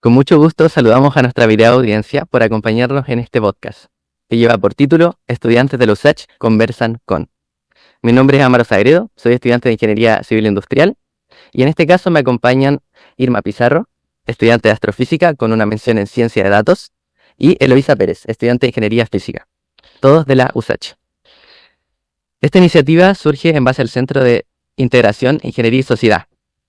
Con mucho gusto saludamos a nuestra video audiencia por acompañarnos en este podcast, que lleva por título Estudiantes de la USACH conversan con. Mi nombre es Amaro Sagredo, soy estudiante de Ingeniería Civil Industrial, y en este caso me acompañan Irma Pizarro, estudiante de Astrofísica con una mención en Ciencia de Datos, y Eloísa Pérez, estudiante de Ingeniería Física, todos de la USACH. Esta iniciativa surge en base al Centro de Integración, Ingeniería y Sociedad,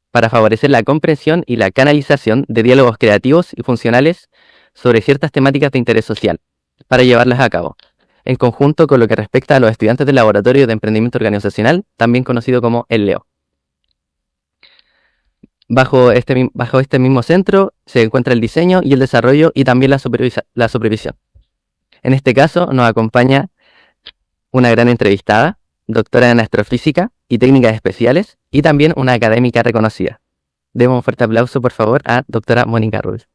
para favorecer la comprensión y la canalización de diálogos creativos y funcionales sobre ciertas temáticas de interés social, para llevarlas a cabo, en conjunto con lo que respecta a los estudiantes del Laboratorio de Emprendimiento Organizacional, también conocido como el LEO. Bajo este mismo centro se encuentra el diseño y el desarrollo y también la supervisión. En este caso nos acompaña una gran entrevistada, doctora en astrofísica y técnicas especiales, y también una académica reconocida. Demos un fuerte aplauso, por favor, a doctora Mónica Rubio,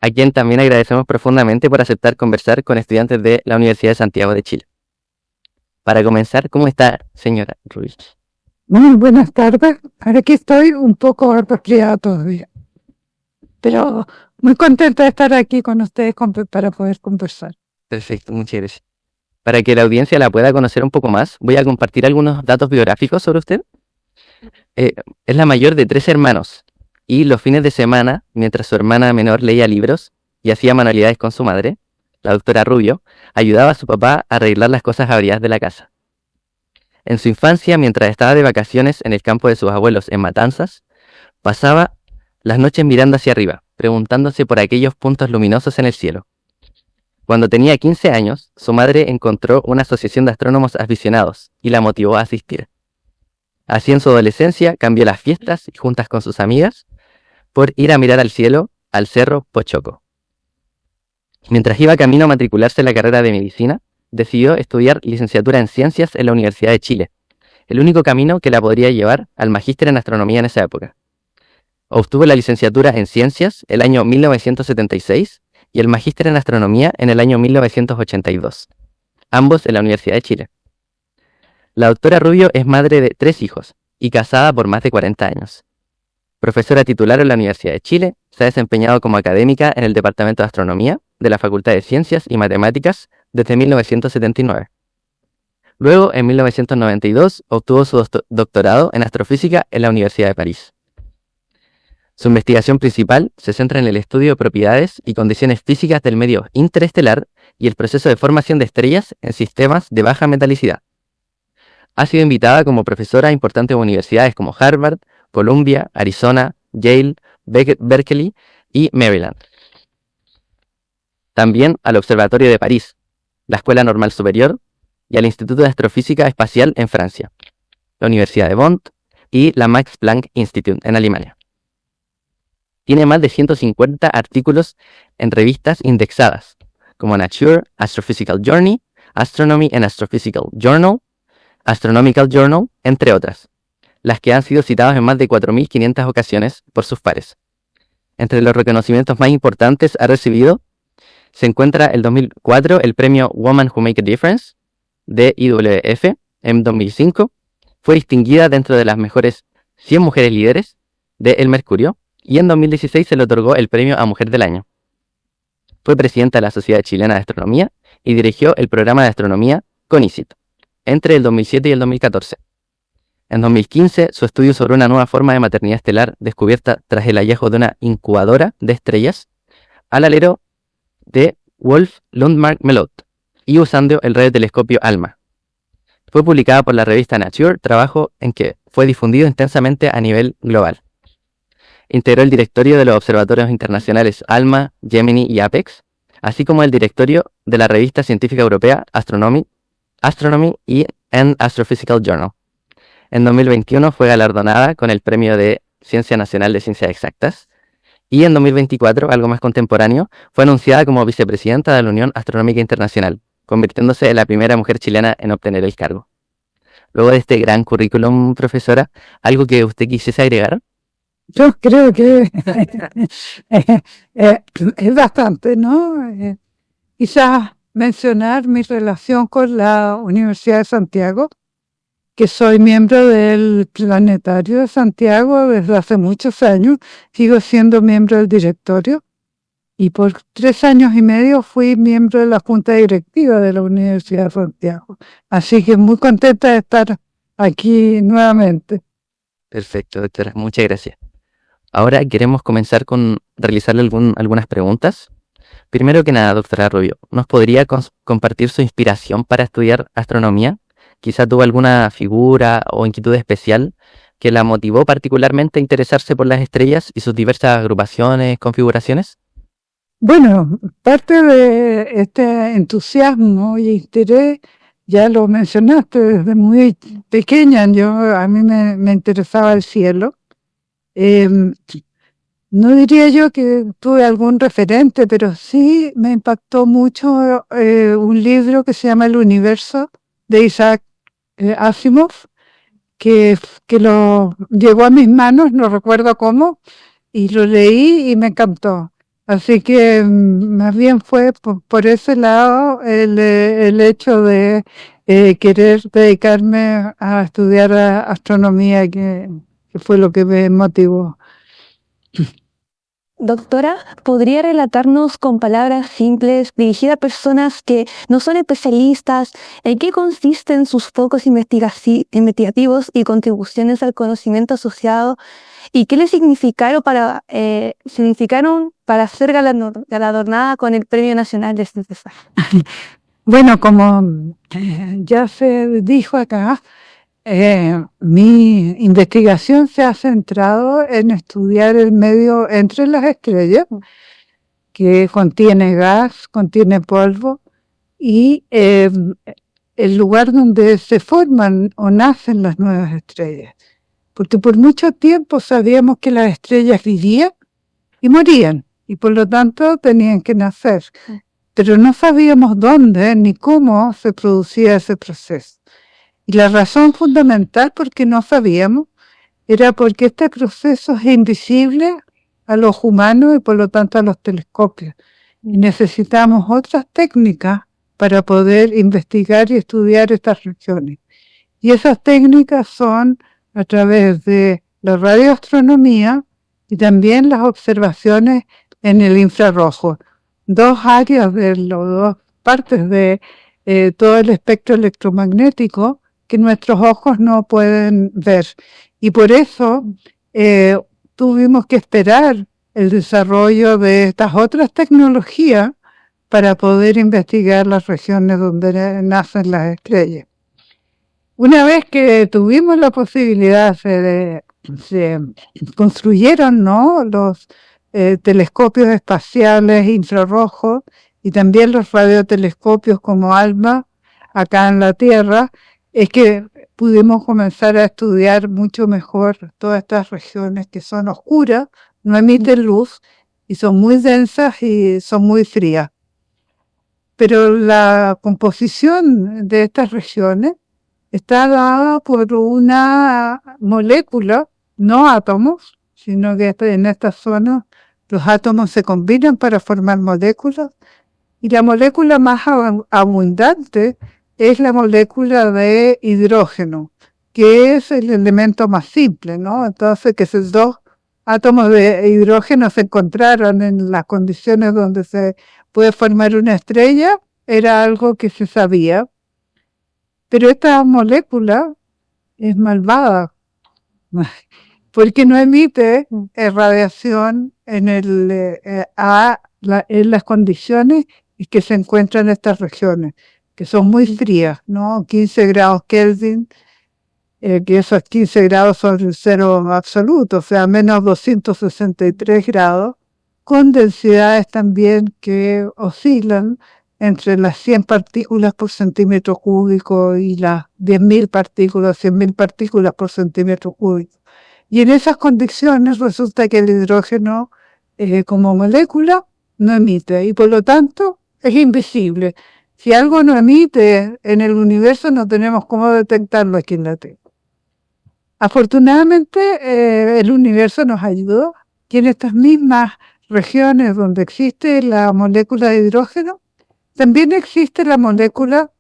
a quien también agradecemos profundamente por aceptar conversar con estudiantes de la Universidad de Santiago de Chile. Para comenzar, ¿cómo está, señora Rubio? Muy buenas tardes. Ahora aquí estoy un poco resfriada todavía, pero muy contenta de estar aquí con ustedes para poder conversar. Perfecto, muchas gracias. Para que la audiencia la pueda conocer un poco más, voy a compartir algunos datos biográficos sobre usted. Es la mayor de 3 hermanos, y los fines de semana, mientras su hermana menor leía libros y hacía manualidades con su madre, la doctora Rubio, ayudaba a su papá a arreglar las cosas averiadas de la casa. En su infancia, mientras estaba de vacaciones en el campo de sus abuelos en Matanzas, pasaba las noches mirando hacia arriba, preguntándose por aquellos puntos luminosos en el cielo. Cuando tenía 15 años, su madre encontró una asociación de astrónomos aficionados y la motivó a asistir. Así, en su adolescencia, cambió las fiestas y juntas con sus amigas por ir a mirar al cielo al Cerro Pochoco. Mientras iba camino a matricularse en la carrera de medicina, decidió estudiar licenciatura en Ciencias en la Universidad de Chile, el único camino que la podría llevar al magíster en astronomía en esa época. Obtuvo la licenciatura en Ciencias el año 1976 y el magíster en astronomía en el año 1982, ambos en la Universidad de Chile. La doctora Rubio es madre de 3 hijos y casada por más de 40 años. Profesora titular en la Universidad de Chile, se ha desempeñado como académica en el Departamento de Astronomía de la Facultad de Ciencias y Matemáticas desde 1979. Luego, en 1992, obtuvo su doctorado en astrofísica en la Universidad de París. Su investigación principal se centra en el estudio de propiedades y condiciones físicas del medio interestelar y el proceso de formación de estrellas en sistemas de baja metalicidad. Ha sido invitada como profesora a importantes universidades como Harvard, Columbia, Arizona, Yale, Berkeley y Maryland. También al Observatorio de París, la Escuela Normal Superior y al Instituto de Astrofísica Espacial en Francia, la Universidad de Bonn y la Max Planck Institute en Alemania. Tiene más de 150 artículos en revistas indexadas, como Nature, Astrophysical Journey, Astronomy and Astrophysical Journal, Astronomical Journal, entre otras, las que han sido citadas en más de 4.500 ocasiones por sus pares. Entre los reconocimientos más importantes ha recibido se encuentra el 2004 el premio Woman Who Make a Difference de IWF. En 2005 fue distinguida dentro de las mejores 100 mujeres líderes de El Mercurio, y en 2016 se le otorgó el premio a Mujer del Año. Fue presidenta de la Sociedad Chilena de Astronomía y dirigió el programa de astronomía CONICIT entre el 2007 y el 2014. En 2015, su estudio sobre una nueva forma de maternidad estelar descubierta tras el hallazgo de una incubadora de estrellas al alero de Wolf Lundmark Melot y usando el radiotelescopio ALMA. Fue publicada por la revista Nature, trabajo en que fue difundido intensamente a nivel global. Integró el directorio de los observatorios internacionales ALMA, Gemini y APEX, así como el directorio de la revista científica europea Astronomy y an Astrophysical Journal. En 2021 fue galardonada con el Premio de Ciencia Nacional de Ciencias Exactas, y en 2024, algo más contemporáneo, fue anunciada como vicepresidenta de la Unión Astronómica Internacional, convirtiéndose en la primera mujer chilena en obtener el cargo. Luego de este gran currículum, profesora, ¿algo que usted quisiese agregar? Yo creo que es bastante, ¿no? Quizás mencionar mi relación con la Universidad de Santiago, que soy miembro del Planetario de Santiago desde hace muchos años, sigo siendo miembro del directorio y por 3 años y medio fui miembro de la Junta Directiva de la Universidad de Santiago. Así que muy contenta de estar aquí nuevamente. Perfecto, doctora. Muchas gracias. Ahora queremos comenzar con realizarle algunas preguntas. Primero que nada, doctora Rubio, ¿nos podría compartir su inspiración para estudiar astronomía? Quizá tuvo alguna figura o inquietud especial que la motivó particularmente a interesarse por las estrellas y sus diversas agrupaciones, configuraciones. Bueno, parte de este entusiasmo y interés, ya lo mencionaste, desde muy pequeña a mí me interesaba el cielo. No diría yo que tuve algún referente, pero sí me impactó mucho un libro que se llama El Universo de Isaac Asimov, que lo llegó a mis manos, no recuerdo cómo, y lo leí y me encantó. Así que más bien fue por ese lado el hecho de querer dedicarme a estudiar astronomía, que fue lo que me motivó. Doctora, ¿podría relatarnos con palabras simples, dirigidas a personas que no son especialistas, en qué consisten sus focos investigativos y contribuciones al conocimiento asociado y qué le significaron para ser galardonada con el Premio Nacional de Ciencias? Bueno, como ya se dijo acá, mi investigación se ha centrado en estudiar el medio entre las estrellas, que contiene gas, contiene polvo, y el lugar donde se forman o nacen las nuevas estrellas. Porque por mucho tiempo sabíamos que las estrellas vivían y morían, y por lo tanto tenían que nacer. Pero no sabíamos dónde ni cómo se producía ese proceso. Y la razón fundamental por qué no sabíamos era porque este proceso es invisible a los humanos y por lo tanto a los telescopios. Y necesitamos otras técnicas para poder investigar y estudiar estas regiones. Y esas técnicas son a través de la radioastronomía y también las observaciones en el infrarrojo. Dos partes de todo el espectro electromagnético que nuestros ojos no pueden ver. Y por eso tuvimos que esperar el desarrollo de estas otras tecnologías para poder investigar las regiones donde nacen las estrellas. Una vez que tuvimos la posibilidad, se construyeron, ¿no?, los telescopios espaciales infrarrojos y también los radiotelescopios como ALMA acá en la Tierra, es que pudimos comenzar a estudiar mucho mejor todas estas regiones que son oscuras, no emiten luz y son muy densas y son muy frías. Pero la composición de estas regiones está dada por una molécula, no átomos, sino que en estas zonas los átomos se combinan para formar moléculas, y la molécula más abundante es la molécula de hidrógeno, que es el elemento más simple, ¿no? Entonces, que esos dos átomos de hidrógeno se encontraron en las condiciones donde se puede formar una estrella, era algo que se sabía. Pero esta molécula es malvada, porque no emite radiación en las condiciones que se encuentran en estas regiones, que son muy frías, ¿no? 15 grados Kelvin, que esos 15 grados son el cero absoluto, o sea, menos 263 grados, con densidades también que oscilan entre las 100 partículas por centímetro cúbico y las 10.000 partículas, 100.000 partículas por centímetro cúbico. Y en esas condiciones resulta que el hidrógeno como molécula no emite y por lo tanto es invisible. Si algo no emite en el universo no tenemos cómo detectarlo aquí en la Tierra. Afortunadamente el universo nos ayudó y en estas mismas regiones donde existe la molécula de hidrógeno también existe la molécula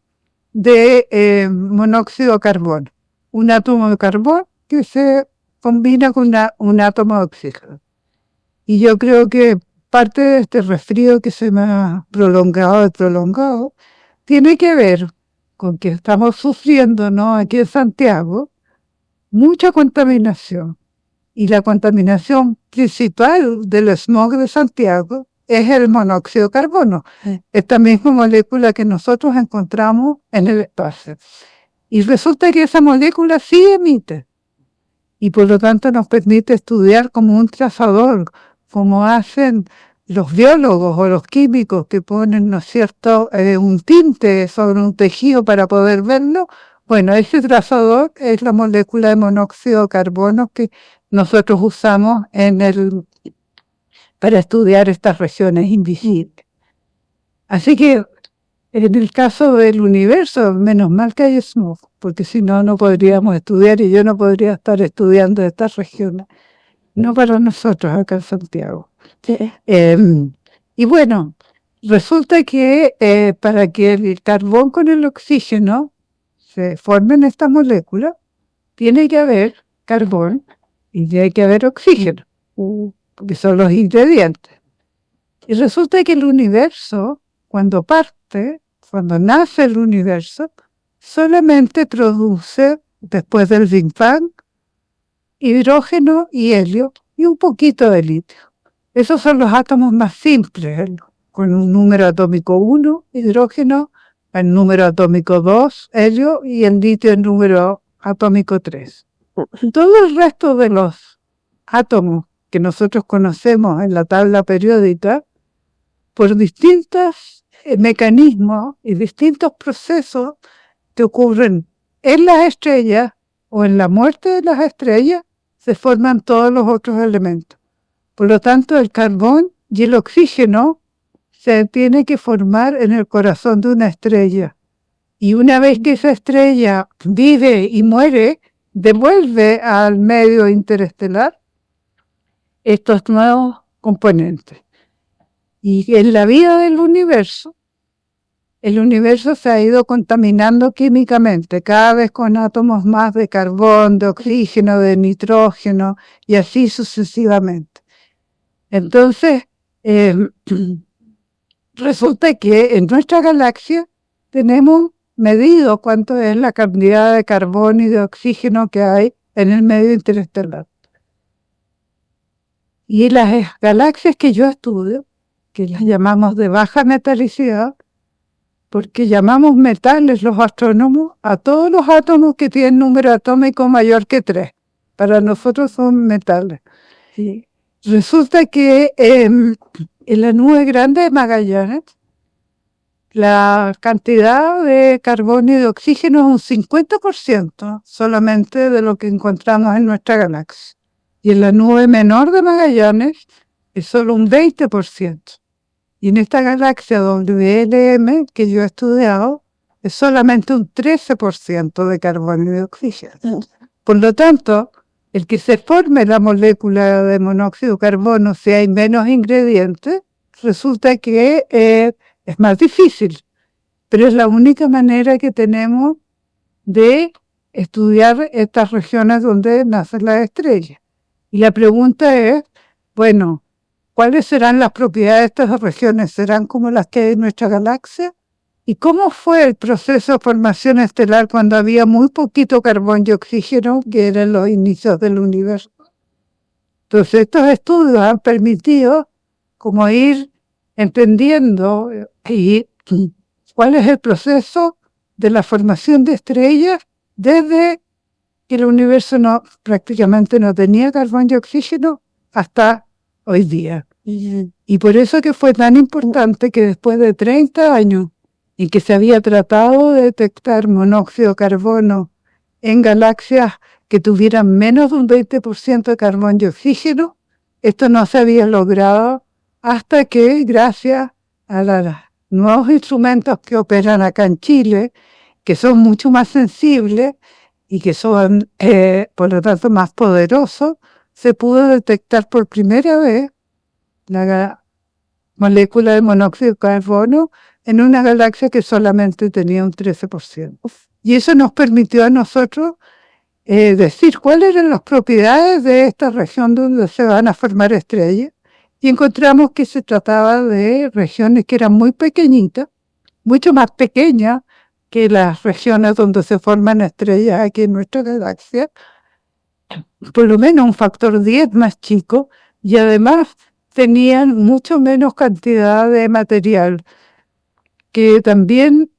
de monóxido de carbono. un átomo de carbón que se combina con un átomo de oxígeno. Y yo creo que parte de este resfrío que se me ha prolongado, tiene que ver con que estamos sufriendo, ¿no?, aquí en Santiago, mucha contaminación. Y la contaminación principal del smog de Santiago es el monóxido de carbono, esta misma molécula que nosotros encontramos en el espacio. Y resulta que esa molécula sí emite, y por lo tanto nos permite estudiar como un trazador, como hacen los biólogos o los químicos que ponen, ¿no es cierto?, un tinte sobre un tejido para poder verlo. Bueno, ese trazador es la molécula de monóxido de carbono que nosotros usamos para estudiar estas regiones invisibles. Así que en el caso del universo, menos mal que hay smog, porque si no, no podríamos estudiar y yo no podría estar estudiando estas regiones. No para nosotros acá en Santiago. Sí. Y bueno, resulta que para que el carbón con el oxígeno se formen estas moléculas, tiene que haber carbón y tiene que haber oxígeno, porque son los ingredientes. Y resulta que el universo, cuando nace el universo, solamente produce, después del Big Bang, hidrógeno y helio y un poquito de litio. Esos son los átomos más simples, con un número atómico 1, hidrógeno, el número atómico 2, helio, y el litio el número atómico 3. Todo el resto de los átomos que nosotros conocemos en la tabla periódica, por distintos mecanismos y distintos procesos que ocurren en las estrellas o en la muerte de las estrellas, se forman todos los otros elementos. Por lo tanto, el carbón y el oxígeno se tiene que formar en el corazón de una estrella. Y una vez que esa estrella vive y muere, devuelve al medio interestelar estos nuevos componentes. Y en la vida del universo, el universo se ha ido contaminando químicamente, cada vez con átomos más de carbón, de oxígeno, de nitrógeno, y así sucesivamente. Entonces, resulta que en nuestra galaxia tenemos medido cuánto es la cantidad de carbón y de oxígeno que hay en el medio interestelar. Y las galaxias que yo estudio, que las llamamos de baja metalicidad, porque llamamos metales los astrónomos a todos los átomos que tienen número atómico mayor que 3. Para nosotros son metales. Sí. Resulta que en la nube grande de Magallanes, la cantidad de carbón y de oxígeno es un 50% solamente de lo que encontramos en nuestra galaxia. Y en la nube menor de Magallanes es solo un 20%. Y en esta galaxia WLM que yo he estudiado, es solamente un 13% de carbón y de oxígeno. Por lo tanto, el que se forme la molécula de monóxido de carbono si hay menos ingredientes, resulta que es más difícil. Pero es la única manera que tenemos de estudiar estas regiones donde nacen las estrellas. Y la pregunta es, bueno, ¿cuáles serán las propiedades de estas regiones? ¿Serán como las que hay en nuestra galaxia? ¿Y cómo fue el proceso de formación estelar cuando había muy poquito carbón y oxígeno, que eran los inicios del universo? Entonces, estos estudios han permitido como ir entendiendo cuál es el proceso de la formación de estrellas desde que el universo prácticamente no tenía carbón y oxígeno hasta hoy día. Y por eso que fue tan importante que después de 30 años en que se había tratado de detectar monóxido de carbono en galaxias que tuvieran menos de un 20% de carbón y oxígeno, esto no se había logrado hasta que, gracias a los nuevos instrumentos que operan acá en Chile, que son mucho más sensibles y que son, por lo tanto, más poderosos, se pudo detectar por primera vez la molécula de monóxido de carbono en una galaxia que solamente tenía un 13%. Y eso nos permitió a nosotros decir cuáles eran las propiedades de esta región donde se van a formar estrellas, y encontramos que se trataba de regiones que eran muy pequeñitas, mucho más pequeñas que las regiones donde se forman estrellas aquí en nuestra galaxia, por lo menos un factor 10 más chico, y además tenían mucho menos cantidad de material, que también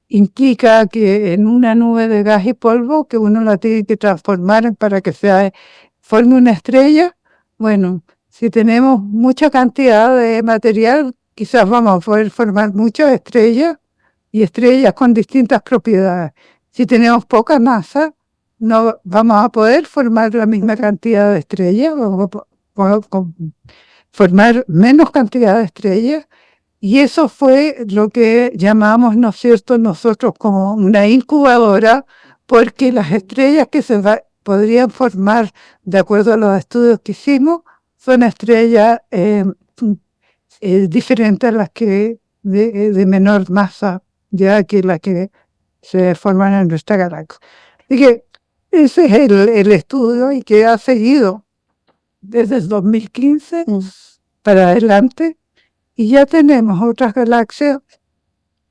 implica que en una nube de gas y polvo, que uno la tiene que transformar para que forme una estrella. Bueno, si tenemos mucha cantidad de material, quizás vamos a poder formar muchas estrellas y estrellas con distintas propiedades. Si tenemos poca masa, no vamos a poder formar la misma cantidad de estrellas, vamos a formar menos cantidad de estrellas, y eso fue lo que llamamos, ¿no es cierto?, nosotros como una incubadora, porque las estrellas que podrían formar, de acuerdo a los estudios que hicimos, son estrellas diferentes a las que de menor masa, ya que las que se forman en nuestra galaxia. Así que ese es el estudio, y que ha seguido desde el 2015 para adelante, y ya tenemos otras galaxias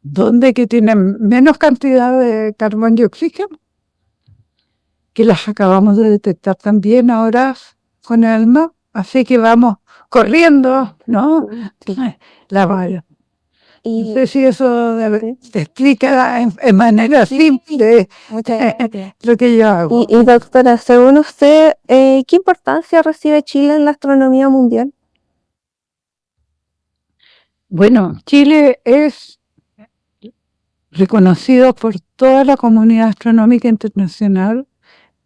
donde que tienen menos cantidad de carbón y oxígeno, que las acabamos de detectar también ahora con ALMA, así que vamos corriendo, ¿no? La valla. No sé si eso te explica en manera simple lo que yo hago. Y doctora, según usted, ¿qué importancia recibe Chile en la astronomía mundial? Bueno, Chile es reconocido por toda la comunidad astronómica internacional,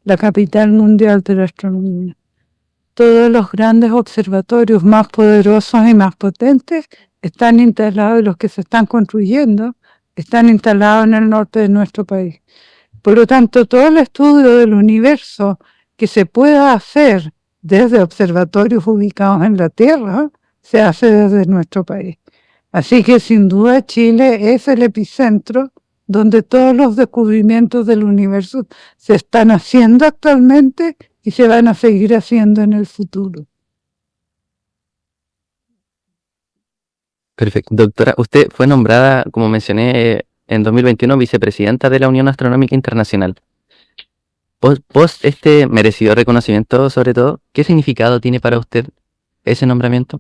la capital mundial de la astronomía. Todos los grandes observatorios más poderosos y más potentes están instalados, los que se están construyendo, están instalados en el norte de nuestro país. Por lo tanto, todo el estudio del universo que se pueda hacer desde observatorios ubicados en la Tierra, se hace desde nuestro país. Así que sin duda Chile es el epicentro donde todos los descubrimientos del universo se están haciendo actualmente y se van a seguir haciendo en el futuro. Perfecto. Doctora, usted fue nombrada, como mencioné, en 2021 vicepresidenta de la Unión Astronómica Internacional. Post este merecido reconocimiento, sobre todo, ¿qué significado tiene para usted ese nombramiento?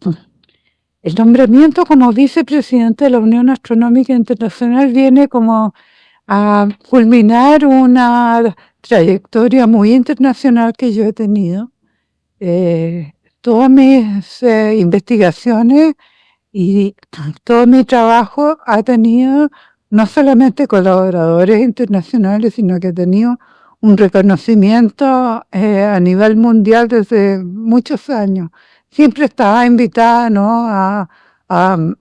El nombramiento como vicepresidente de la Unión Astronómica Internacional viene como a culminar una trayectoria muy internacional que yo he tenido. Todas mis investigaciones y todo mi trabajo ha tenido no solamente colaboradores internacionales, sino que ha tenido un reconocimiento a nivel mundial desde muchos años. Siempre estaba invitada, ¿no?, a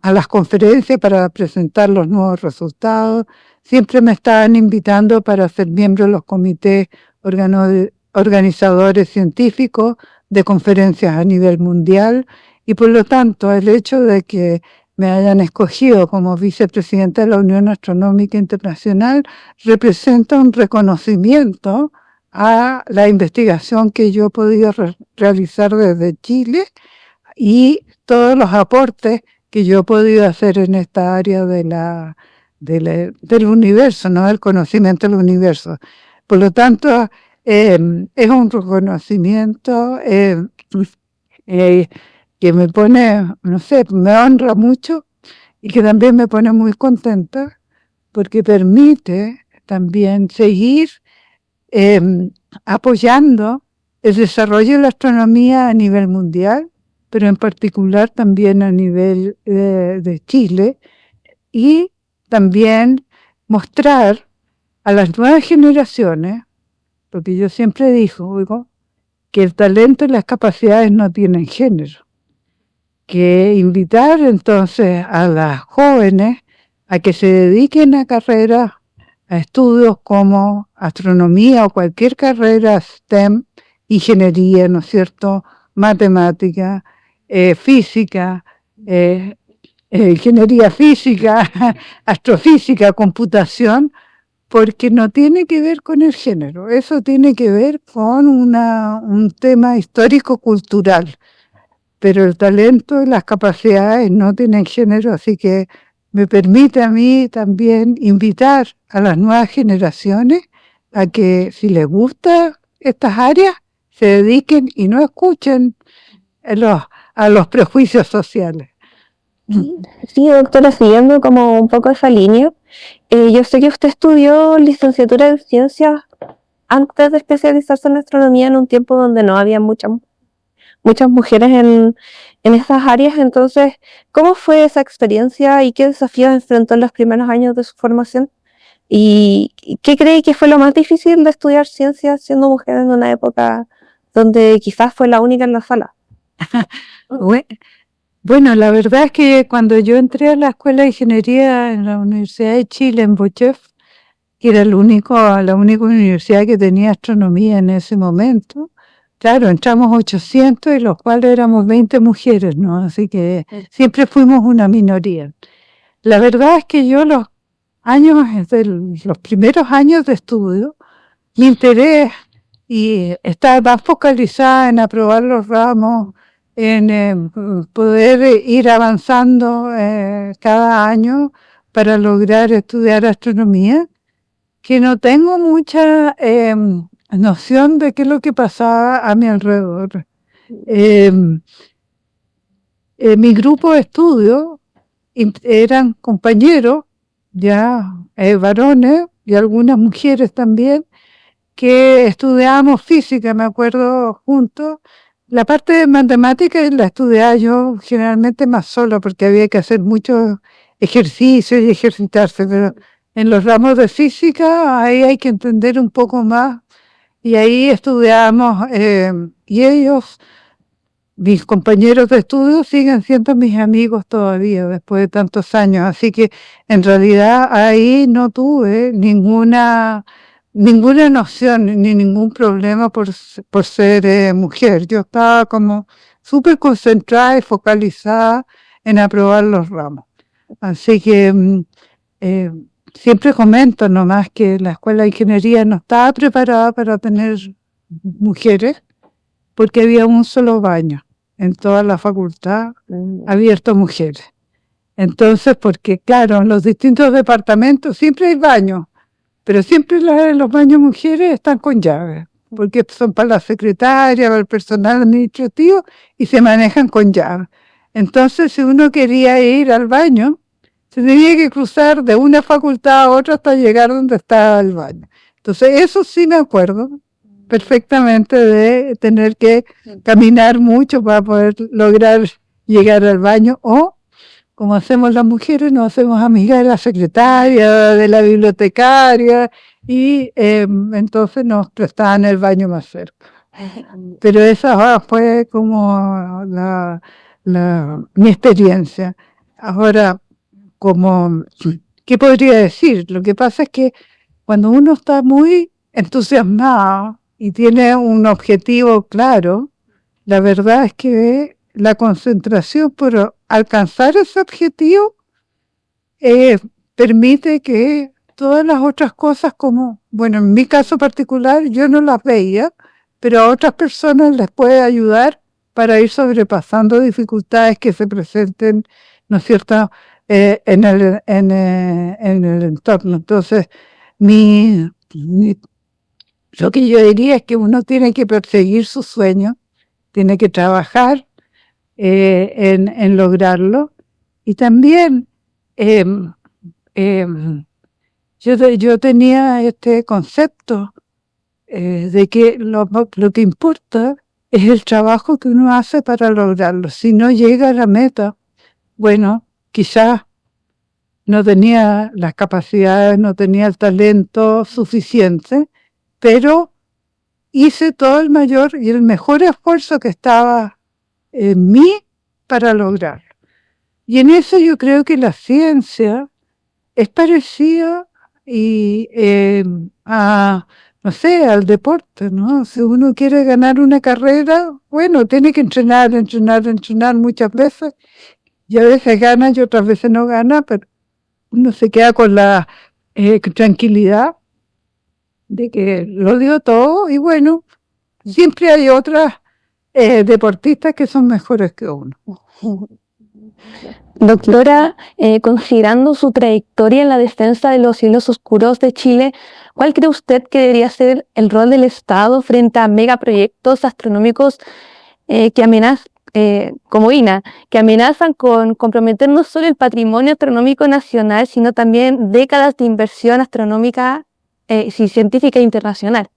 las conferencias para presentar los nuevos resultados. Siempre me estaban invitando para ser miembro de los comités organizadores científicos de conferencias a nivel mundial, y por lo tanto el hecho de que me hayan escogido como vicepresidenta de la Unión Astronómica Internacional representa un reconocimiento a la investigación que yo he podido realizar desde Chile y todos los aportes que yo he podido hacer en esta área del universo, ¿no?, el conocimiento del universo. Por lo tanto, es un reconocimiento que me pone, no sé, me honra mucho, y que también me pone muy contenta, porque permite también seguir apoyando el desarrollo de la astronomía a nivel mundial, pero en particular también a nivel de Chile, y también mostrar a las nuevas generaciones, porque yo siempre digo que el talento y las capacidades no tienen género, que invitar entonces a las jóvenes a que se dediquen a carreras, a estudios como astronomía o cualquier carrera STEM, ingeniería, ¿no es cierto?, matemática, física, ingeniería física, astrofísica, computación, porque no tiene que ver con el género, eso tiene que ver con un tema histórico-cultural, pero el talento y las capacidades no tienen género, así que me permite a mí también invitar a las nuevas generaciones a que si les gustan estas áreas, se dediquen y no escuchen a los prejuicios sociales. Sí, doctora, siguiendo como un poco esa línea, yo sé que usted estudió licenciatura en ciencias antes de especializarse en astronomía en un tiempo donde no había muchas mujeres en esas áreas. Entonces, ¿cómo fue esa experiencia y qué desafíos enfrentó en los primeros años de su formación? ¿Y qué cree que fue lo más difícil de estudiar ciencias siendo mujer en una época donde quizás fue la única en la sala? Bueno, la verdad es que cuando yo entré a la Escuela de Ingeniería en la Universidad de Chile, en Bochef, que era la única universidad que tenía astronomía en ese momento, claro, entramos 800 y los cuales éramos 20 mujeres, ¿no? Así que siempre fuimos una minoría. La verdad es que yo los primeros años de estudio, mi interés y estaba más focalizada en aprobar los ramos, en poder ir avanzando cada año para lograr estudiar astronomía, que no tengo mucha noción de qué es lo que pasaba a mi alrededor. Mi grupo de estudio eran compañeros, ya varones y algunas mujeres también, que estudiábamos física, me acuerdo, juntos. La parte de matemáticas la estudiaba yo generalmente más sola porque había que hacer muchos ejercicios y ejercitarse, pero en los ramos de física ahí hay que entender un poco más y ahí estudiamos y ellos, mis compañeros de estudio, siguen siendo mis amigos todavía después de tantos años, así que en realidad ahí no tuve ninguna noción ni ningún problema por ser mujer. Yo estaba como súper concentrada y focalizada en aprobar los ramos. Así que siempre comento nomás que la Escuela de Ingeniería no estaba preparada para tener mujeres porque había un solo baño en toda la facultad abierto a mujeres. Entonces, porque claro, en los distintos departamentos siempre hay baños, pero siempre los baños mujeres están con llave, porque son para la secretaria, para el personal administrativo y se manejan con llave. Entonces, si uno quería ir al baño, se tenía que cruzar de una facultad a otra hasta llegar donde estaba el baño. Entonces, eso sí me acuerdo perfectamente de tener que caminar mucho para poder lograr llegar al baño o, como hacemos las mujeres, nos hacemos amigas de la secretaria, de la bibliotecaria y entonces nos prestaban el baño más cerca. Pero esa fue como mi experiencia. Ahora, ¿qué podría decir? Lo que pasa es que cuando uno está muy entusiasmado y tiene un objetivo claro, la verdad es que la concentración por alcanzar ese objetivo permite que todas las otras cosas bueno, en mi caso particular yo no las veía, pero a otras personas les puede ayudar para ir sobrepasando dificultades que se presenten, ¿no es cierto?, en el entorno. Entonces, lo que yo diría es que uno tiene que perseguir sus sueños, tiene que trabajar en lograrlo. Y también yo tenía este concepto de que lo que importa es el trabajo que uno hace para lograrlo. Si no llega a la meta, bueno, quizás no tenía las capacidades, no tenía el talento suficiente, pero hice todo el mayor y el mejor esfuerzo que estaba en mí para lograrlo. Y en eso yo creo que la ciencia es parecida no sé, al deporte, ¿no? Si uno quiere ganar una carrera, bueno, tiene que entrenar muchas veces, y a veces gana y otras veces no gana, pero uno se queda con la tranquilidad de que lo dio todo y bueno, siempre hay otras deportistas que son mejores que uno. Doctora, considerando su trayectoria en la defensa de los cielos oscuros de Chile, ¿cuál cree usted que debería ser el rol del Estado frente a megaproyectos astronómicos que amenazan, como INA, que amenazan con comprometer no solo el patrimonio astronómico nacional, sino también décadas de inversión astronómica y científica internacional?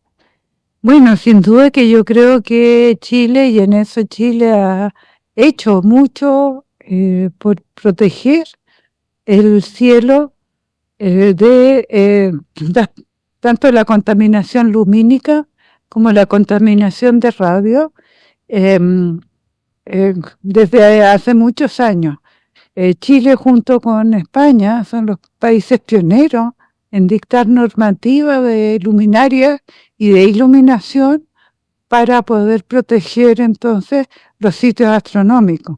Bueno, sin duda que yo creo que Chile, y en eso Chile ha hecho mucho por proteger el cielo tanto la contaminación lumínica como la contaminación de radio desde hace muchos años. Chile junto con España son los países pioneros en dictar normativa de luminarias y de iluminación para poder proteger entonces los sitios astronómicos.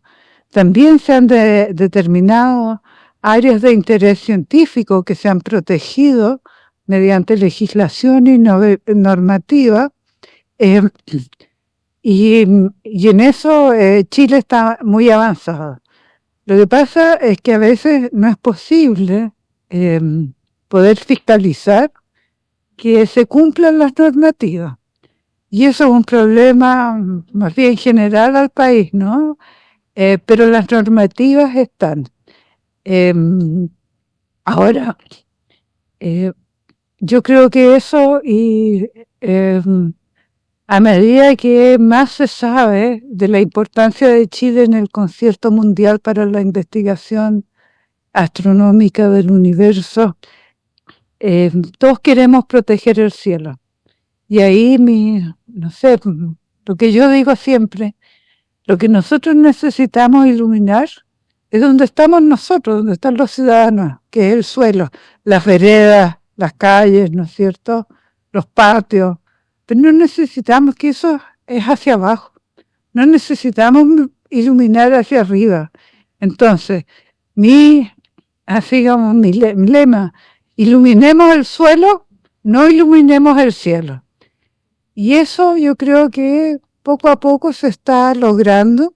También se han determinado áreas de interés científico que se han protegido mediante legislación y normativa y en eso Chile está muy avanzado. Lo que pasa es que a veces no es posible poder fiscalizar que se cumplan las normativas. Y eso es un problema más bien general al país, ¿no? Pero las normativas están. Ahora, yo creo que eso y a medida que más se sabe de la importancia de Chile en el concierto mundial para la investigación astronómica del universo, todos queremos proteger el cielo. Y ahí, no sé, lo que yo digo siempre, lo que nosotros necesitamos iluminar es donde estamos nosotros, donde están los ciudadanos, que es el suelo, las veredas, las calles, ¿no es cierto?, los patios. Pero no necesitamos que eso es hacia abajo, no necesitamos iluminar hacia arriba. Entonces, así como mi lema, iluminemos el suelo, no iluminemos el cielo. Y eso yo creo que poco a poco se está logrando.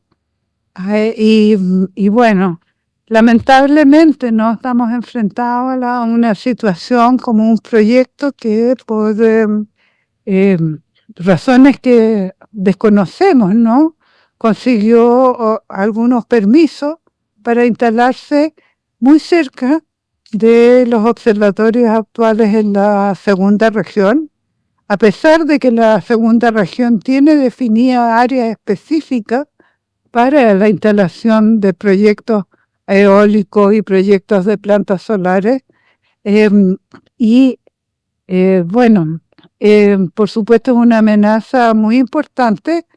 Y bueno, lamentablemente no estamos enfrentados a una situación como un proyecto que por razones que desconocemos, ¿no?, consiguió algunos permisos para instalarse muy cerca de los observatorios actuales en la segunda región, a pesar de que la segunda región tiene definida áreas específicas para la instalación de proyectos eólicos y proyectos de plantas solares. Por supuesto es una amenaza muy importante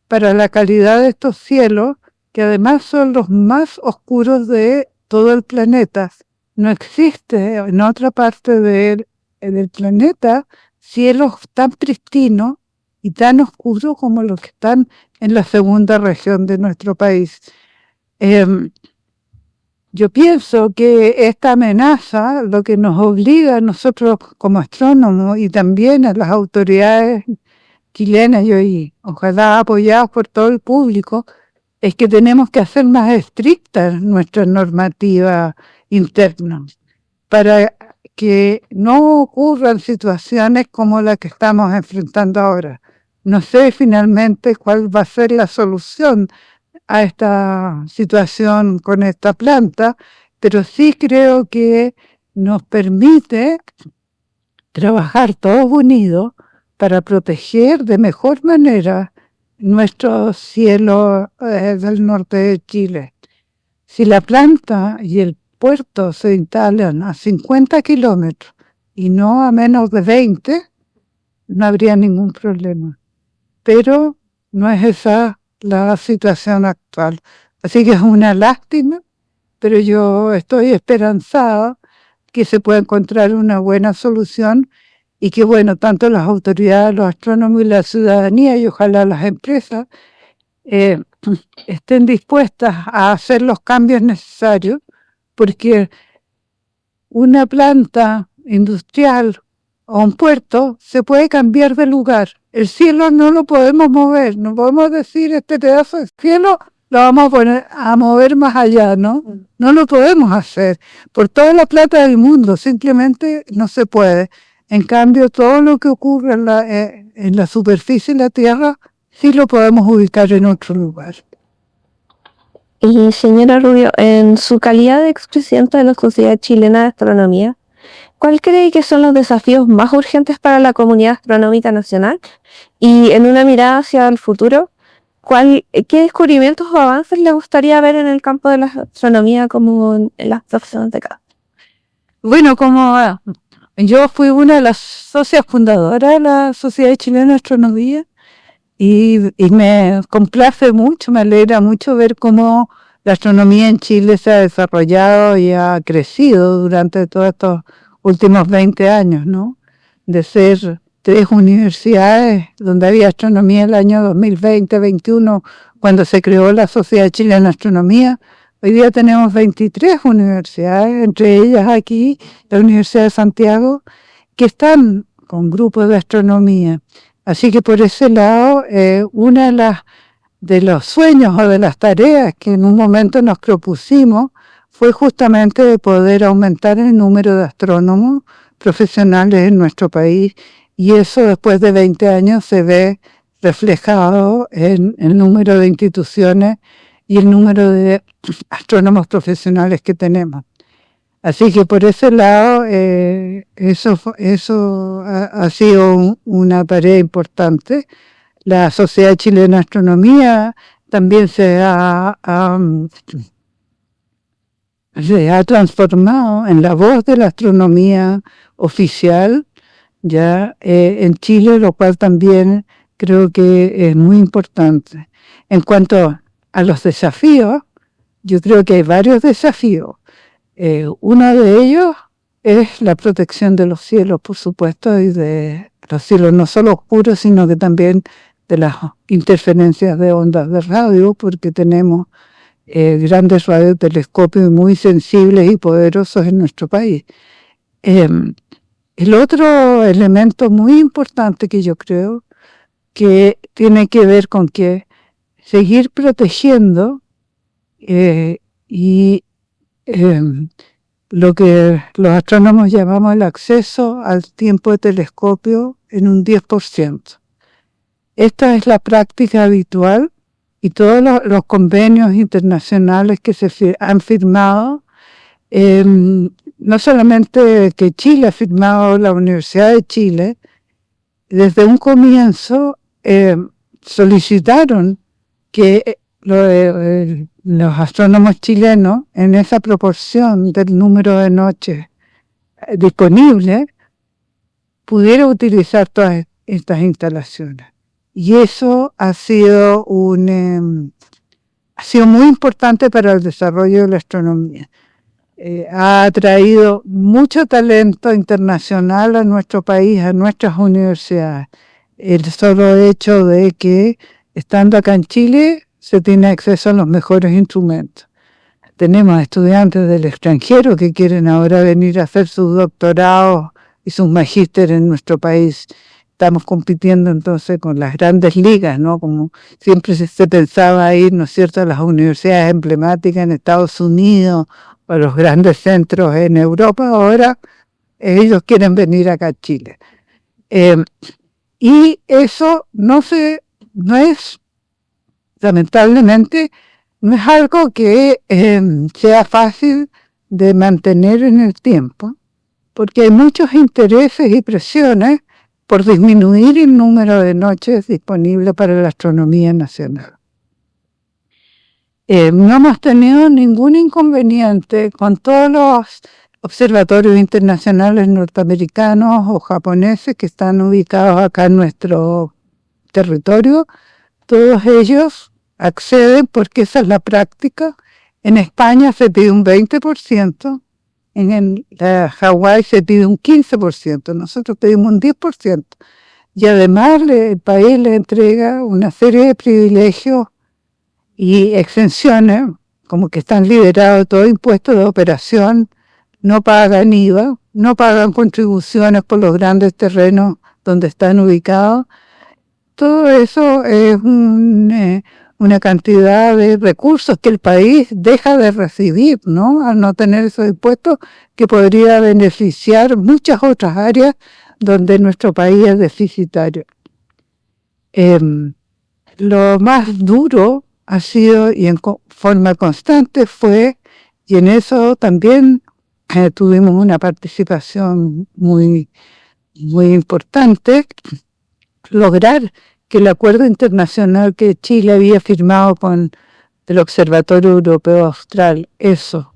para la calidad de estos cielos, que además son los más oscuros de todo el planeta. No existe en otra parte del planeta cielos tan pristinos y tan oscuros como los que están en la segunda región de nuestro país. Yo pienso que esta amenaza lo que nos obliga a nosotros como astrónomos y también a las autoridades chilenas y ojalá apoyadas por todo el público, es que tenemos que hacer más estrictas nuestras normativas internas para que no ocurran situaciones como la que estamos enfrentando ahora. No sé finalmente cuál va a ser la solución a esta situación con esta planta, pero sí creo que nos permite trabajar todos unidos para proteger de mejor manera nuestro cielo del norte de Chile. Si la planta y el puerto se instalan a 50 kilómetros y no a menos de 20, no habría ningún problema. Pero no es esa la situación actual. Así que es una lástima, pero yo estoy esperanzada que se pueda encontrar una buena solución y que, bueno, tanto las autoridades, los astrónomos y la ciudadanía y ojalá las empresas estén dispuestas a hacer los cambios necesarios, porque una planta industrial o un puerto se puede cambiar de lugar. El cielo no lo podemos mover, no podemos decir este pedazo de cielo lo vamos a mover más allá, ¿no? No lo podemos hacer por toda la plata del mundo, simplemente no se puede. En cambio, todo lo que ocurre en la superficie de la Tierra sí lo podemos ubicar en otro lugar. Y señora Rubio, en su calidad de expresidenta de la Sociedad Chilena de Astronomía, ¿cuál cree que son los desafíos más urgentes para la comunidad astronómica nacional? Y en una mirada hacia el futuro, ¿qué descubrimientos o avances le gustaría ver en el campo de la astronomía como en las próximas décadas? Bueno, como yo fui una de las socias fundadoras de la Sociedad Chilena de Astronomía y me complace mucho, me alegra mucho ver cómo la astronomía en Chile se ha desarrollado y ha crecido durante todos estos últimos 20 años, ¿no? De ser 3 universidades donde había astronomía el año 2020-21, cuando se creó la Sociedad Chilena de Astronomía. Hoy día tenemos 23 universidades, entre ellas aquí la Universidad de Santiago, que están con grupos de astronomía. Así que por ese lado, una de los sueños o de las tareas que en un momento nos propusimos fue justamente de poder aumentar el número de astrónomos profesionales en nuestro país, y eso después de 20 años se ve reflejado en el número de instituciones y el número de astrónomos profesionales que tenemos. Así que por ese lado, eso ha sido una tarea importante. La Sociedad Chilena de Astronomía también se ha transformado en la voz de la astronomía oficial ya en Chile, lo cual también creo que es muy importante. En cuanto a los desafíos, yo creo que hay varios desafíos. Uno de ellos es la protección de los cielos, por supuesto, y de los cielos no solo oscuros, sino que también de las interferencias de ondas de radio, porque tenemos grandes radiotelescopios muy sensibles y poderosos en nuestro país. El otro elemento muy importante que yo creo que tiene que ver con que seguir protegiendo lo que los astrónomos llamamos el acceso al tiempo de telescopio en un 10%. Esta es la práctica habitual y todos los convenios internacionales que se han firmado, no solamente que Chile ha firmado, la Universidad de Chile, desde un comienzo solicitaron que los astrónomos chilenos, en esa proporción del número de noches disponibles, pudieran utilizar todas estas instalaciones. Y eso ha sido muy importante para el desarrollo de la astronomía. Ha atraído mucho talento internacional a nuestro país, a nuestras universidades. El solo hecho de que, estando acá en Chile, se tiene acceso a los mejores instrumentos. Tenemos estudiantes del extranjero que quieren ahora venir a hacer sus doctorados y sus magísteres en nuestro país. Estamos compitiendo entonces con las grandes ligas, ¿no? Como siempre se pensaba ir, ¿no es cierto?, a las universidades emblemáticas en Estados Unidos o a los grandes centros en Europa. Ahora ellos quieren venir acá a Chile. Y eso no es, lamentablemente, no es algo que sea fácil de mantener en el tiempo, porque hay muchos intereses y presiones por disminuir el número de noches disponibles para la astronomía nacional. No hemos tenido ningún inconveniente con todos los observatorios internacionales norteamericanos o japoneses que están ubicados acá en nuestro territorio. Todos ellos acceden porque esa es la práctica. En España se pide un 20%, en Hawái se pide un 15%, nosotros pedimos un 10%. Y además el país le entrega una serie de privilegios y exenciones, como que están liberados de todo impuesto de operación, no pagan IVA, no pagan contribuciones por los grandes terrenos donde están ubicados. Todo eso es una cantidad de recursos que el país deja de recibir, ¿no? Al no tener esos impuestos, que podría beneficiar muchas otras áreas donde nuestro país es deficitario. Lo más duro ha sido, y en forma constante fue, y en eso también tuvimos una participación muy, muy importante, lograr que el acuerdo internacional que Chile había firmado con el Observatorio Europeo Austral, eso,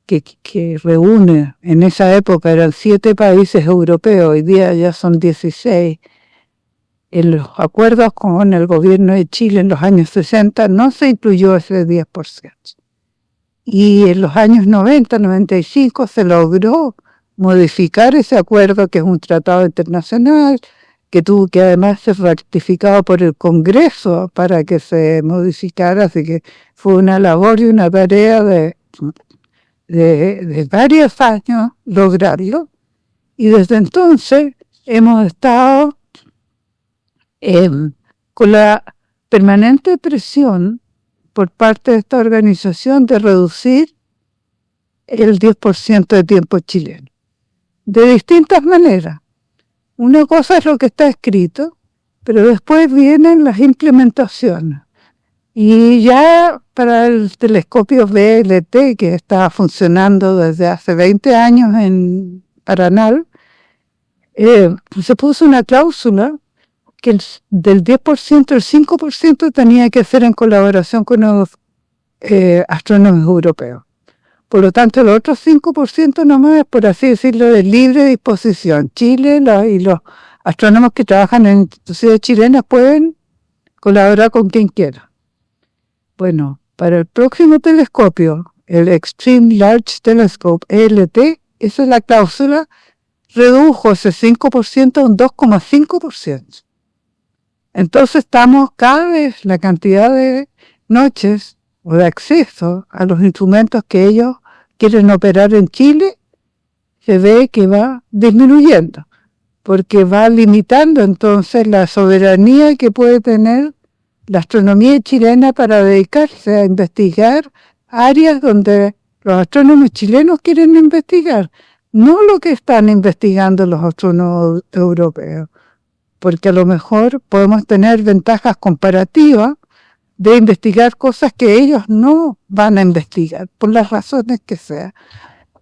que reúne, en esa época eran 7 países europeos, hoy día ya son 16, en los acuerdos con el gobierno de Chile en los años 60 no se incluyó ese 10%. Y en los años 90, 95 se logró modificar ese acuerdo, que es un tratado internacional, que tuvo que además ser ratificado por el Congreso para que se modificara, así que fue una labor y una tarea de varios años lograrlo. Y desde entonces hemos estado con la permanente presión por parte de esta organización de reducir el 10% de tiempo chileno, de distintas maneras. Una cosa es lo que está escrito, pero después vienen las implementaciones. Y ya para el telescopio VLT, que está funcionando desde hace 20 años en Paraná, se puso una cláusula que del 10%, el 5% tenía que ser en colaboración con los astrónomos europeos. Por lo tanto, el otro 5% nomás es, por así decirlo, de libre disposición. Chile y los astrónomos que trabajan en instituciones chilenas pueden colaborar con quien quiera. Bueno, para el próximo telescopio, el Extreme Large Telescope, ELT, esa es la cláusula, redujo ese 5% a un 2,5%. Entonces estamos cada vez, la cantidad de noches o de acceso a los instrumentos que ellos quieren operar en Chile, se ve que va disminuyendo, porque va limitando entonces la soberanía que puede tener la astronomía chilena para dedicarse a investigar áreas donde los astrónomos chilenos quieren investigar, no lo que están investigando los astrónomos europeos, porque a lo mejor podemos tener ventajas comparativas de investigar cosas que ellos no van a investigar, por las razones que sean.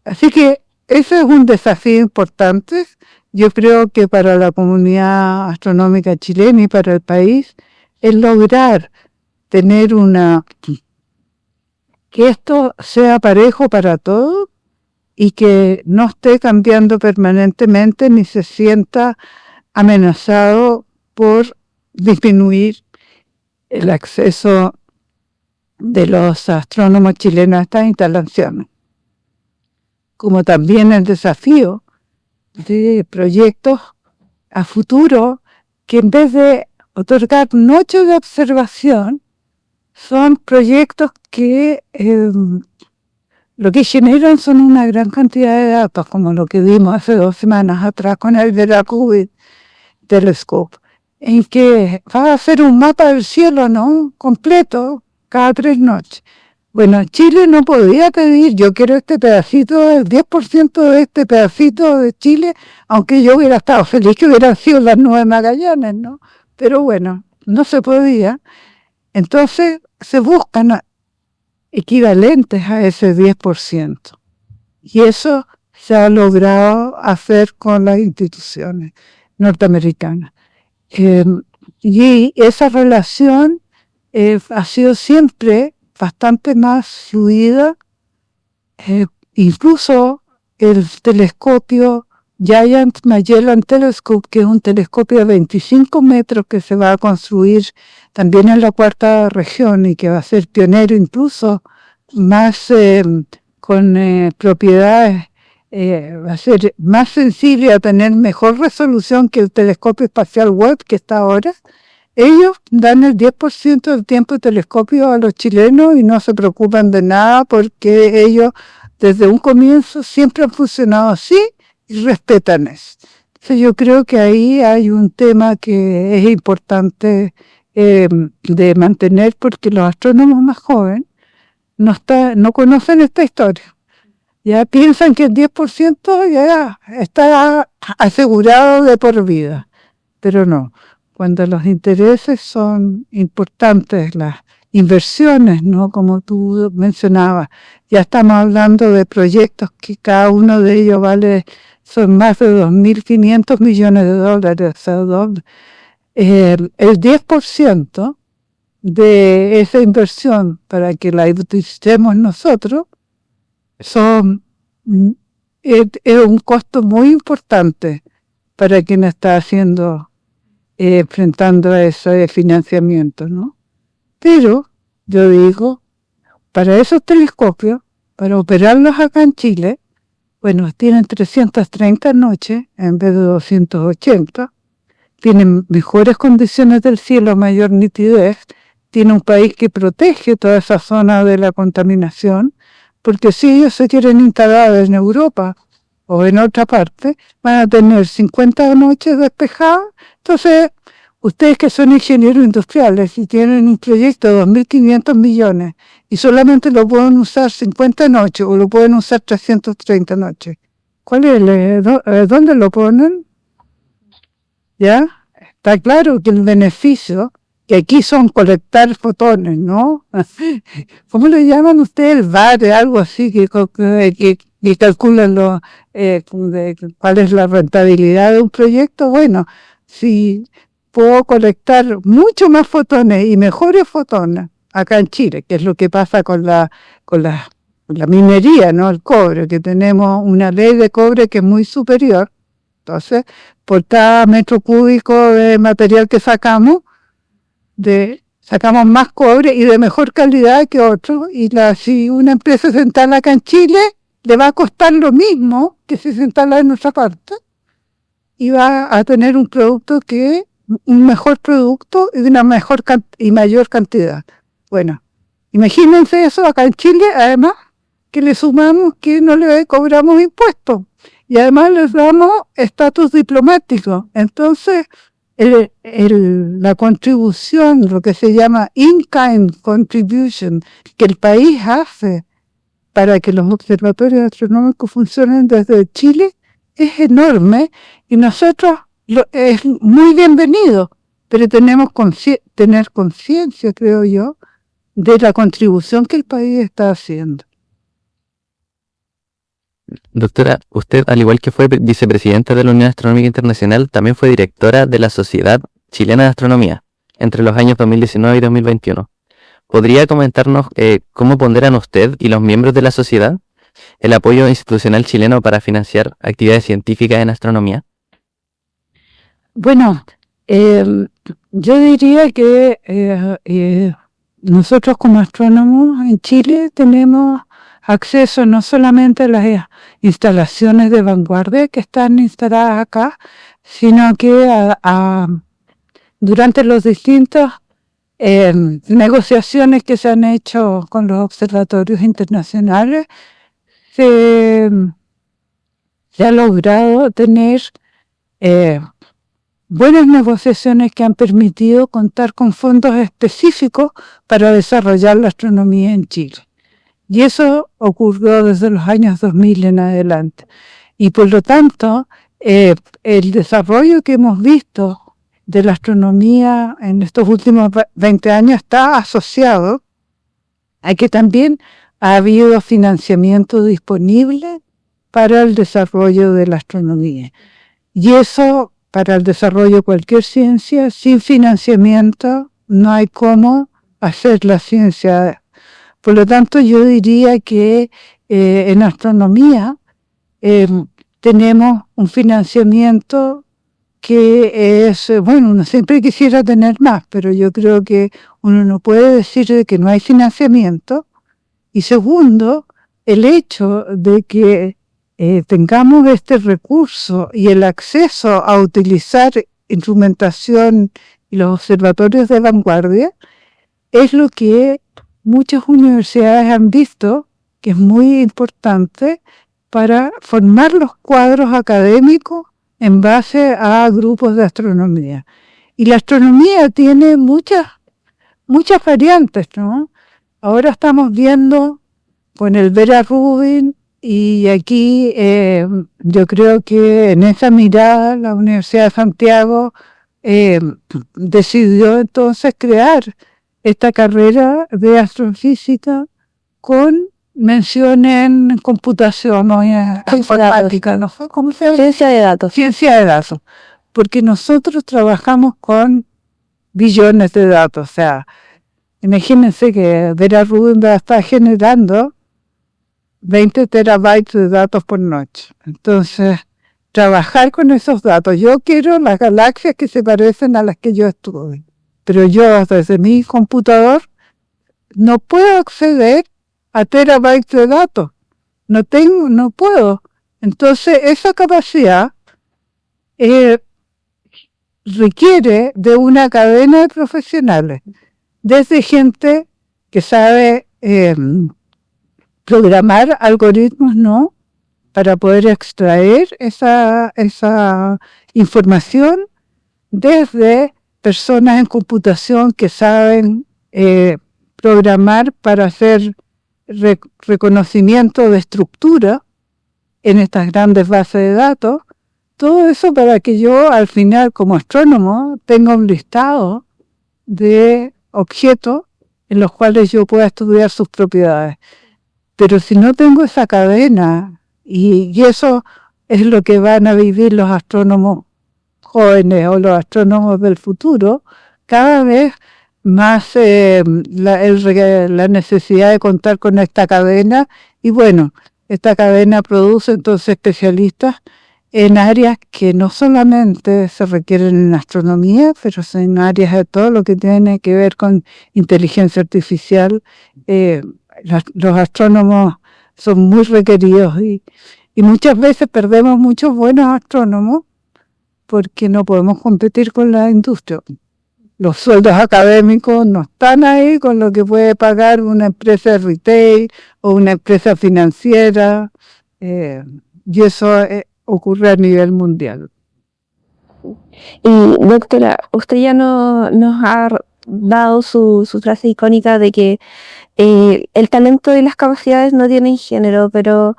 Así que ese es un desafío importante. Yo creo que para la comunidad astronómica chilena y para el país, es lograr tener que esto sea parejo para todos y que no esté cambiando permanentemente ni se sienta amenazado por disminuir el acceso de los astrónomos chilenos a estas instalaciones. Como también el desafío de proyectos a futuro que en vez de otorgar noches de observación, son proyectos que lo que generan son una gran cantidad de datos, como lo que vimos hace 2 semanas atrás con el Veracruz Telescope, en que va a hacer un mapa del cielo, ¿no?, completo cada 3 noches. Bueno, Chile no podía pedir, yo quiero este pedacito, el 10% de este pedacito de Chile, aunque yo hubiera estado feliz que hubieran sido las 9 Magallanes, ¿no? Pero bueno, no se podía. Entonces se buscan equivalentes a ese 10%. Y eso se ha logrado hacer con las instituciones norteamericanas. Y esa relación ha sido siempre bastante más fluida. Incluso el telescopio Giant Magellan Telescope, que es un telescopio de 25 metros que se va a construir también en la 4ª región y que va a ser pionero incluso más con propiedades, va a ser más sensible a tener mejor resolución que el telescopio espacial Webb que está ahora. Ellos dan el 10% del tiempo de telescopio a los chilenos y no se preocupan de nada porque ellos desde un comienzo siempre han funcionado así y respetan eso. Entonces yo creo que ahí hay un tema que es importante de mantener, porque los astrónomos más jóvenes no conocen esta historia. Ya piensan que el 10% ya está asegurado de por vida, pero no. Cuando los intereses son importantes, las inversiones, ¿no? Como tú mencionabas, ya estamos hablando de proyectos que cada uno de ellos son más de 2.500 millones de dólares, o sea, el 10% de esa inversión para que la utilicemos nosotros es un costo muy importante para quien está enfrentando a ese financiamiento, ¿no? Pero yo digo, para esos telescopios, para operarlos acá en Chile, bueno, tienen 330 noches en vez de 280, tienen mejores condiciones del cielo, mayor nitidez, tiene un país que protege toda esa zona de la contaminación, porque si ellos se quieren instalar en Europa o en otra parte, van a tener 50 noches despejadas. Entonces, ustedes que son ingenieros industriales y tienen un proyecto de 2.500 millones y solamente lo pueden usar 50 noches o lo pueden usar 330 noches, ¿dónde lo ponen? ¿Ya? Está claro que el beneficio, que aquí son colectar fotones, ¿no? ¿Cómo le llaman ustedes? El VAR, algo así, que calculan cuál es la rentabilidad de un proyecto. Bueno, si puedo colectar mucho más fotones y mejores fotones acá en Chile, que es lo que pasa con la minería, ¿no? El cobre, que tenemos una ley de cobre que es muy superior. Entonces, por cada metro cúbico de material que sacamos más cobre y de mejor calidad que otro, y si una empresa se instala acá en Chile, le va a costar lo mismo que si se instala en otra parte, y va a tener un mejor producto y de una mejor y mayor cantidad. Bueno, imagínense eso acá en Chile, además que le sumamos que no le cobramos impuestos y además les damos estatus diplomático. Entonces, la contribución, lo que se llama in-kind contribution, que el país hace para que los observatorios astronómicos funcionen desde Chile, es enorme, y nosotros es muy bienvenido, pero tenemos tener conciencia, creo yo, de la contribución que el país está haciendo. Doctora, usted, al igual que fue vicepresidenta de la Unión Astronómica Internacional, también fue directora de la Sociedad Chilena de Astronomía entre los años 2019 y 2021. ¿Podría comentarnos cómo ponderan usted y los miembros de la sociedad el apoyo institucional chileno para financiar actividades científicas en astronomía? Bueno, yo diría que nosotros como astrónomos en Chile tenemos acceso no solamente a las instalaciones de vanguardia que están instaladas acá, sino que durante los distintos negociaciones que se han hecho con los observatorios internacionales, se ha logrado tener buenas negociaciones que han permitido contar con fondos específicos para desarrollar la astronomía en Chile. Y eso ocurrió desde los años 2000 en adelante. Y por lo tanto, el desarrollo que hemos visto de la astronomía en estos últimos 20 años está asociado a que también ha habido financiamiento disponible para el desarrollo de la astronomía. Y eso, para el desarrollo de cualquier ciencia, sin financiamiento no hay cómo hacer la ciencia. Por lo tanto, yo diría que en astronomía tenemos un financiamiento que es, bueno, uno siempre quisiera tener más, pero yo creo que uno no puede decir de que no hay financiamiento. Y segundo, el hecho de que tengamos este recurso y el acceso a utilizar instrumentación y los observatorios de vanguardia es lo que muchas universidades han visto que es muy importante para formar los cuadros académicos en base a grupos de astronomía. Y la astronomía tiene muchas variantes, ¿no? Ahora estamos viendo con el Vera Rubin, y aquí yo creo que en esa mirada la Universidad de Santiago decidió entonces crear esta carrera de astrofísica con mención en computación o en informática, ¿no? ¿Cómo se llama? Ciencia de datos. Ciencia de datos, porque nosotros trabajamos con billones de datos, o sea, imagínense que Vera Rubin está generando 20 terabytes de datos por noche. Entonces, trabajar con esos datos. Yo quiero las galaxias que se parecen a las que yo estuve, pero yo desde mi computador no puedo acceder a terabytes de datos. No puedo. Entonces, esa capacidad requiere de una cadena de profesionales, desde gente que sabe programar algoritmos, ¿no?, para poder extraer esa información, desde personas en computación que saben programar para hacer reconocimiento de estructura en estas grandes bases de datos. Todo eso para que yo al final como astrónomo tenga un listado de objetos en los cuales yo pueda estudiar sus propiedades. Pero si no tengo esa cadena, y eso es lo que van a vivir los astrónomos jóvenes o los astrónomos del futuro, cada vez más la necesidad de contar con esta cadena, y bueno, esta cadena produce entonces especialistas en áreas que no solamente se requieren en astronomía, pero en áreas de todo lo que tiene que ver con inteligencia artificial. Los astrónomos son muy requeridos y muchas veces perdemos muchos buenos astrónomos porque no podemos competir con la industria. Los sueldos académicos no están ahí con lo que puede pagar una empresa de retail o una empresa financiera, y eso ocurre a nivel mundial. Y doctora, usted ya nos ha dado su frase icónica de que el talento y las capacidades no tienen género, pero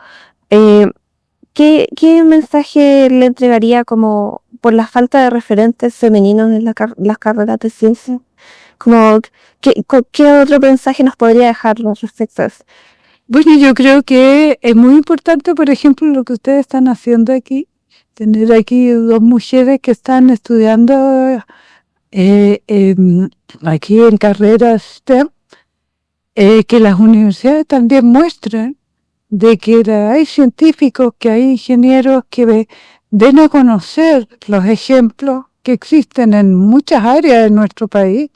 ¿qué mensaje le entregaría como por la falta de referentes femeninos en las carreras de ciencia? Como, ¿qué otro mensaje nos podría dejar respecto a eso? Bueno, yo creo que es muy importante, por ejemplo, lo que ustedes están haciendo aquí, tener aquí dos mujeres que están estudiando aquí en carreras STEM, que las universidades también muestren de que hay científicos, que hay ingenieros que den a conocer los ejemplos que existen en muchas áreas de nuestro país.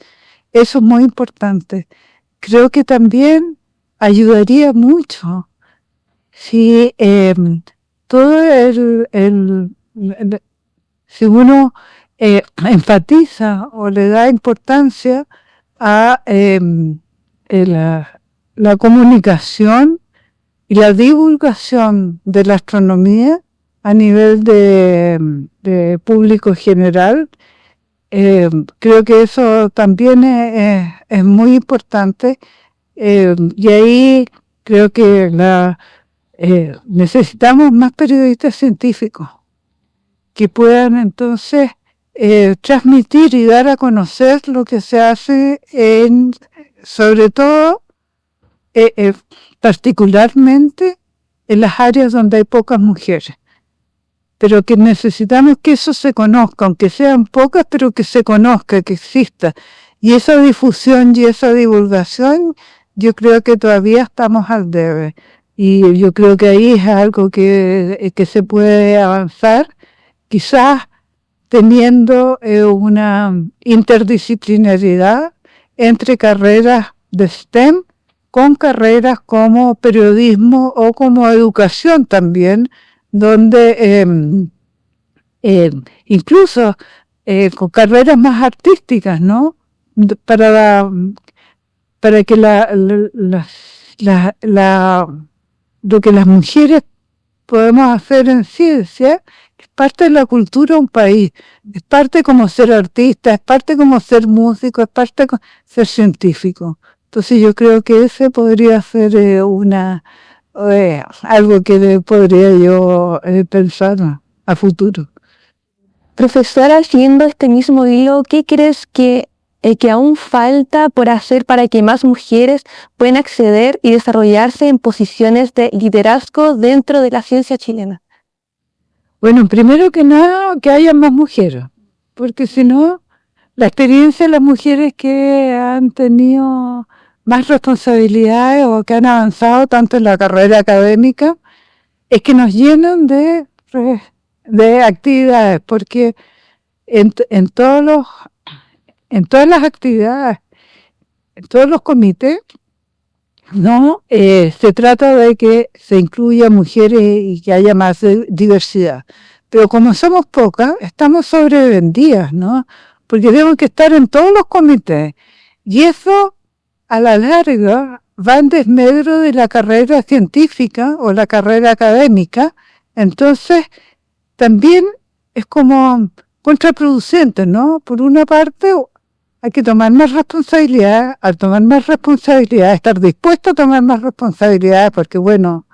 Eso es muy importante. Creo que también ayudaría mucho si si uno enfatiza o le da importancia a la comunicación y la divulgación de la astronomía a nivel de público general. Creo que eso también es muy importante, y ahí creo que necesitamos más periodistas científicos que puedan entonces transmitir y dar a conocer lo que se hace sobre todo particularmente en las áreas donde hay pocas mujeres, pero que necesitamos que eso se conozca, aunque sean pocas, pero que se conozca, que exista, y esa difusión y esa divulgación yo creo que todavía estamos al debe, y yo creo que ahí es algo que se puede avanzar, quizás teniendo una interdisciplinaridad entre carreras de STEM con carreras como periodismo o como educación también, donde incluso con carreras más artísticas, ¿no? Para que lo que las mujeres podemos hacer en ciencia es parte de la cultura de un país, es parte como ser artista, es parte como ser músico, es parte como ser científico. Entonces yo creo que ese podría ser algo que podría yo pensar a futuro. Profesora, siguiendo este mismo hilo, ¿qué crees que aún falta por hacer para que más mujeres puedan acceder y desarrollarse en posiciones de liderazgo dentro de la ciencia chilena? Bueno, primero que nada, que haya más mujeres, porque si no, la experiencia de las mujeres que han tenido más responsabilidades o que han avanzado tanto en la carrera académica es que nos llenan de actividades, porque en todas las actividades, en todos los comités, no se trata de que se incluya mujeres y que haya más diversidad. Pero como somos pocas, estamos sobrevendidas, ¿no? Porque tenemos que estar en todos los comités. Y eso, a la larga, va en desmedro de la carrera científica o la carrera académica. Entonces, también es como contraproducente, ¿no? Por una parte, hay que tomar más responsabilidad, al tomar más responsabilidad, estar dispuesto a tomar más responsabilidades, porque bueno,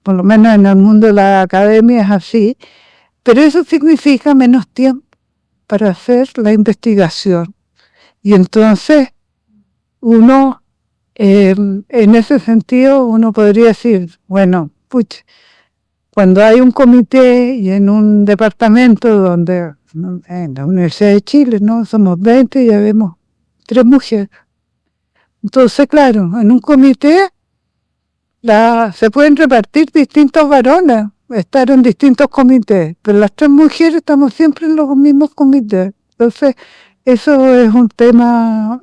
por lo menos en el mundo de la academia es así, pero eso significa menos tiempo para hacer la investigación. Y entonces, uno, en ese sentido, uno podría decir, bueno, pucha, cuando hay un comité y en un departamento donde, en la Universidad de Chile, ¿no? Somos 20 y ya vemos 3 mujeres. Entonces, claro, en un comité se pueden repartir distintos varones, estar en distintos comités, pero las 3 mujeres estamos siempre en los mismos comités. Entonces, eso es un tema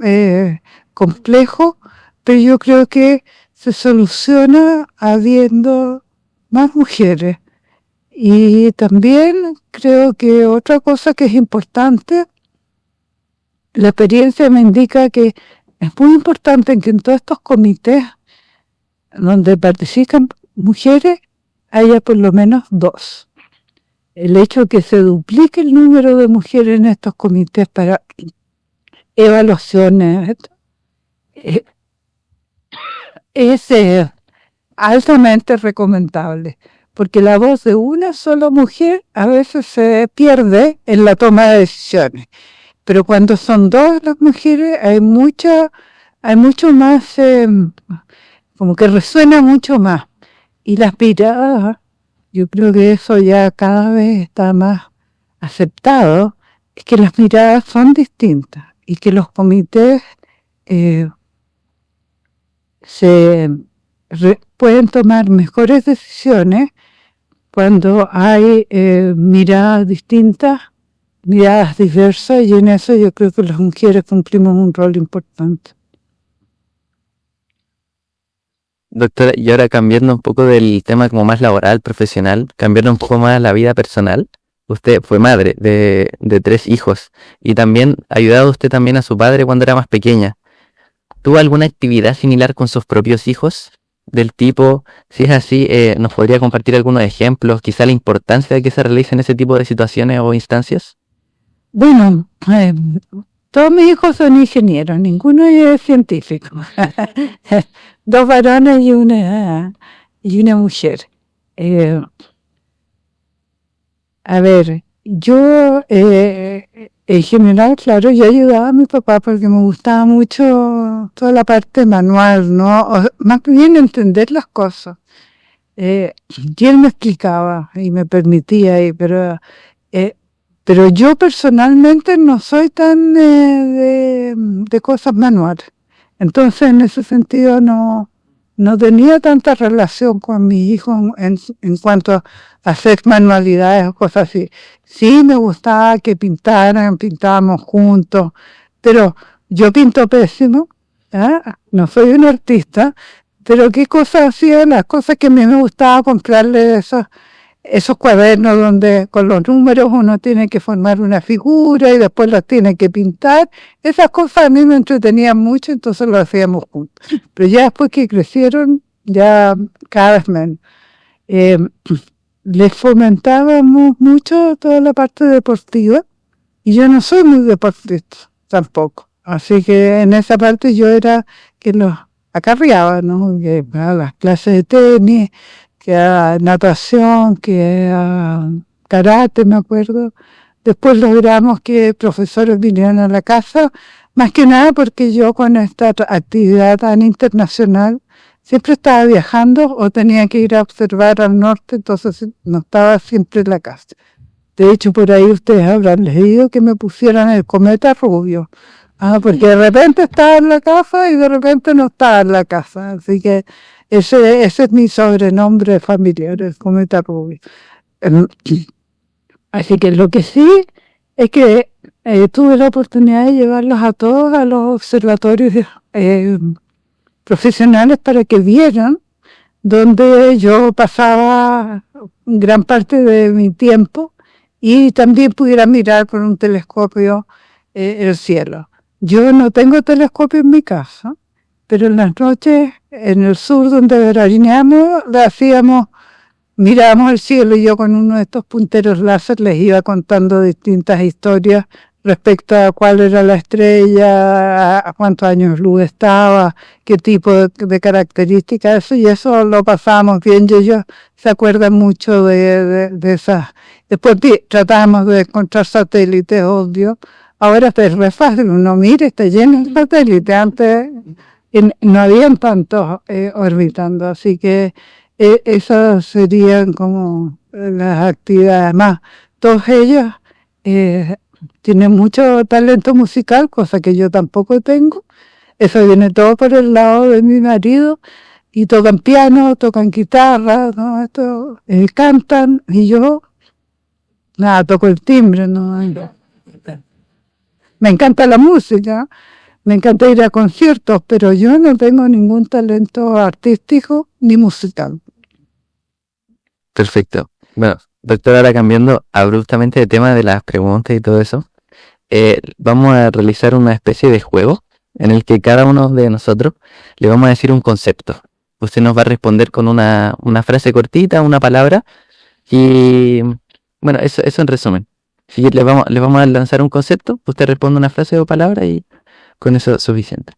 complejo, pero yo creo que se soluciona habiendo más mujeres. Y también creo que otra cosa que es importante, la experiencia me indica que es muy importante que en todos estos comités donde participan mujeres haya por lo menos 2. El hecho de que se duplique el número de mujeres en estos comités para evaluaciones es altamente recomendable, porque la voz de una sola mujer a veces se pierde en la toma de decisiones, pero cuando son 2 las mujeres hay mucho más, como que resuena mucho más, y las miradas, yo creo que eso ya cada vez está más aceptado, es que las miradas son distintas y que los comités pueden tomar mejores decisiones cuando hay miradas distintas, miradas diversas, y en eso yo creo que las mujeres cumplimos un rol importante. Doctora, y ahora cambiando un poco del tema como más laboral, profesional, cambiando un poco más la vida personal, usted fue madre de 3 hijos y también ha ayudado usted también a su padre cuando era más pequeña. ¿Tuvo alguna actividad similar con sus propios hijos? Del tipo, si es así, ¿nos podría compartir algunos ejemplos, quizá la importancia de que se realicen ese tipo de situaciones o instancias? Bueno, todos mis hijos son ingenieros, ninguno es científico. 2 varones y una mujer. A ver, yo en general, claro, yo ayudaba a mi papá porque me gustaba mucho toda la parte manual, ¿no? Más bien entender las cosas. Y él me explicaba y me permitía, pero yo personalmente no soy tan de cosas manuales. Entonces, en ese sentido, no tenía tanta relación con mis hijos en cuanto a hacer manualidades o cosas así. Sí me gustaba que pintábamos juntos, pero yo pinto pésimo, no soy un artista, pero qué cosas hacía, las cosas que a mí me gustaba comprarle esos cuadernos donde con los números uno tiene que formar una figura y después las tiene que pintar. Esas cosas a mí me entretenían mucho, entonces lo hacíamos juntos. Pero ya después que crecieron, ya cada vez menos. eh, les fomentábamos mucho toda la parte deportiva y yo no soy muy deportista tampoco. Así que en esa parte yo era que los acarreaba, ¿no? Que a las clases de tenis, que a natación, que a karate, me acuerdo. Después logramos que profesores vinieran a la casa, más que nada porque yo con esta actividad tan internacional siempre estaba viajando o tenía que ir a observar al norte, entonces no estaba siempre en la casa. De hecho, por ahí ustedes habrán leído que me pusieran el cometa rubio. Porque de repente estaba en la casa y de repente no estaba en la casa. Así que ese es mi sobrenombre familiar, el cometa rubio. Así que lo que sí es que tuve la oportunidad de llevarlos a todos a los observatorios profesionales para que vieran donde yo pasaba gran parte de mi tiempo y también pudiera mirar con un telescopio el cielo. Yo no tengo telescopio en mi casa, pero en las noches en el sur donde veraneamos mirábamos el cielo y yo con uno de estos punteros láser les iba contando distintas historias respecto a cuál era la estrella, a cuántos años luz estaba, qué tipo de características, y eso lo pasábamos bien, y ellos se acuerdan mucho de esas. Después tratábamos de encontrar satélites, obvio. Ahora es re fácil, uno mira, está lleno de satélites, antes no habían tantos orbitando, así que esas serían como las actividades más. Todos ellos tienen mucho talento musical, cosa que yo tampoco tengo. Eso viene todo por el lado de mi marido, y tocan piano, tocan guitarra, ¿no? Esto, cantan, y yo, nada, toco el timbre, ¿no? Me encanta la música, me encanta ir a conciertos, pero yo no tengo ningún talento artístico ni musical. Perfecto. Bueno, doctor, ahora cambiando abruptamente de tema de las preguntas y todo eso, vamos a realizar una especie de juego en el que cada uno de nosotros le vamos a decir un concepto. Usted nos va a responder con una frase cortita, una palabra, y bueno, eso en resumen. Si le vamos a lanzar un concepto, usted responde una frase o palabra y con eso es suficiente.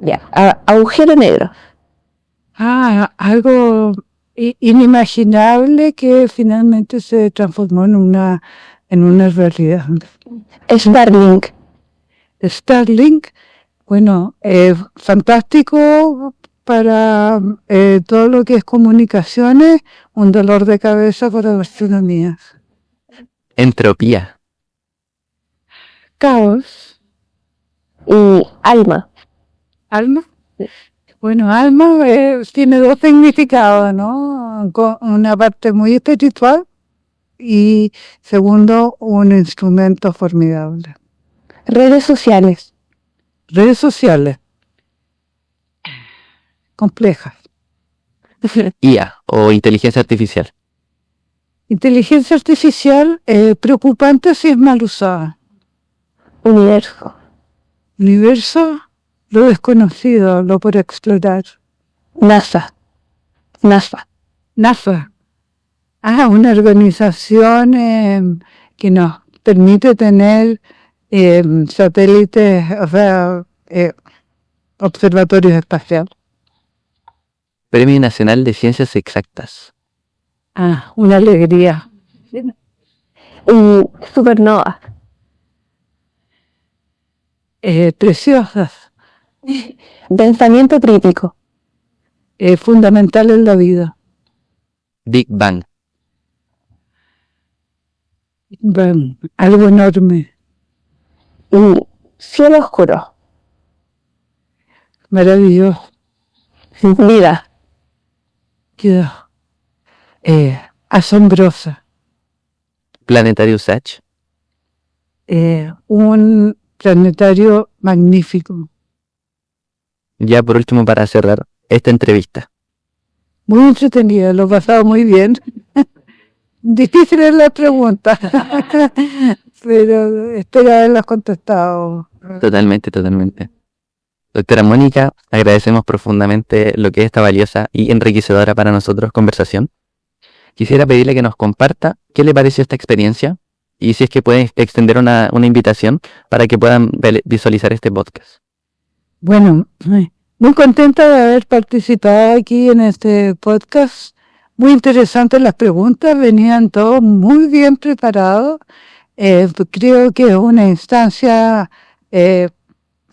Ya, agujero negro. Algo inimaginable que finalmente se transformó en una realidad. Starlink. Starlink, bueno, fantástico para todo lo que es comunicaciones, un dolor de cabeza para astronomía. Entropía. Caos. Y alma. ¿Alma? Bueno, alma tiene dos significados, ¿no? Una parte muy espiritual y segundo, un instrumento formidable. Redes sociales. Redes sociales. Complejas. IA o inteligencia artificial. Inteligencia artificial, preocupante si es mal usada. Universo. Universo, lo desconocido, lo por explorar. NASA. NASA. Una organización que nos permite tener satélites, o sea, observatorios espaciales. Premio Nacional de Ciencias Exactas. Una alegría. Y supernova. Preciosas. Pensamiento crítico. Fundamental en la vida. Big Bang. Algo enorme. Y cielo oscuro. Maravilloso. Vida. Queda asombrosa. Planetario Sach. Un planetario magnífico. Ya por último, para cerrar esta entrevista. Muy entretenida, lo he pasado muy bien. Difícil es la pregunta, pero espero haberlas contestado. Totalmente. Doctora Mónica, agradecemos profundamente lo que es esta valiosa y enriquecedora para nosotros conversación. Quisiera pedirle que nos comparta qué le pareció esta experiencia y si es que puede extender una invitación para que puedan visualizar este podcast. Bueno, muy contenta de haber participado aquí en este podcast. Muy interesantes las preguntas, venían todos muy bien preparados. Creo que es una instancia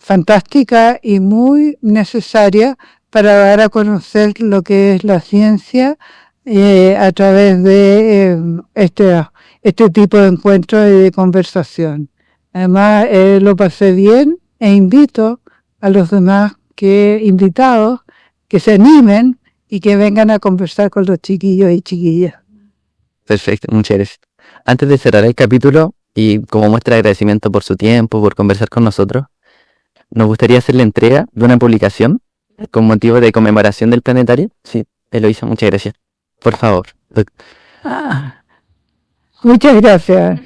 fantástica y muy necesaria para dar a conocer lo que es la ciencia a través de este tipo de encuentros y de conversación. Además, lo pasé bien e invito a los demás invitados que se animen y que vengan a conversar con los chiquillos y chiquillas. Perfecto, muchas gracias. Antes de cerrar el capítulo y como muestra de agradecimiento por su tiempo, por conversar con nosotros, nos gustaría hacer la entrega de una publicación con motivo de conmemoración del planetario. Sí, Eloisa, muchas gracias. Por favor. Muchas gracias.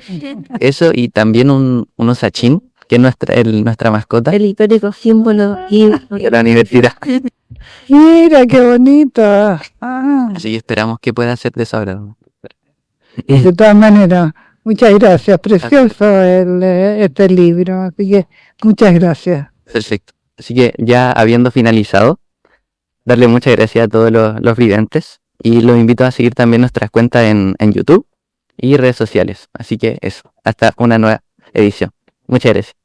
Eso y también unos sachin, que es nuestra mascota El histórico símbolo de la universidad. Mira, qué bonito. Así que esperamos que pueda ser de su agrado. De todas maneras, muchas gracias. Precioso este libro. Así que muchas gracias. Perfecto. Así que ya habiendo finalizado, darle muchas gracias a todos los videntes y los invito a seguir también nuestras cuentas en YouTube y redes sociales. Así que eso, hasta una nueva edición. Muchas gracias.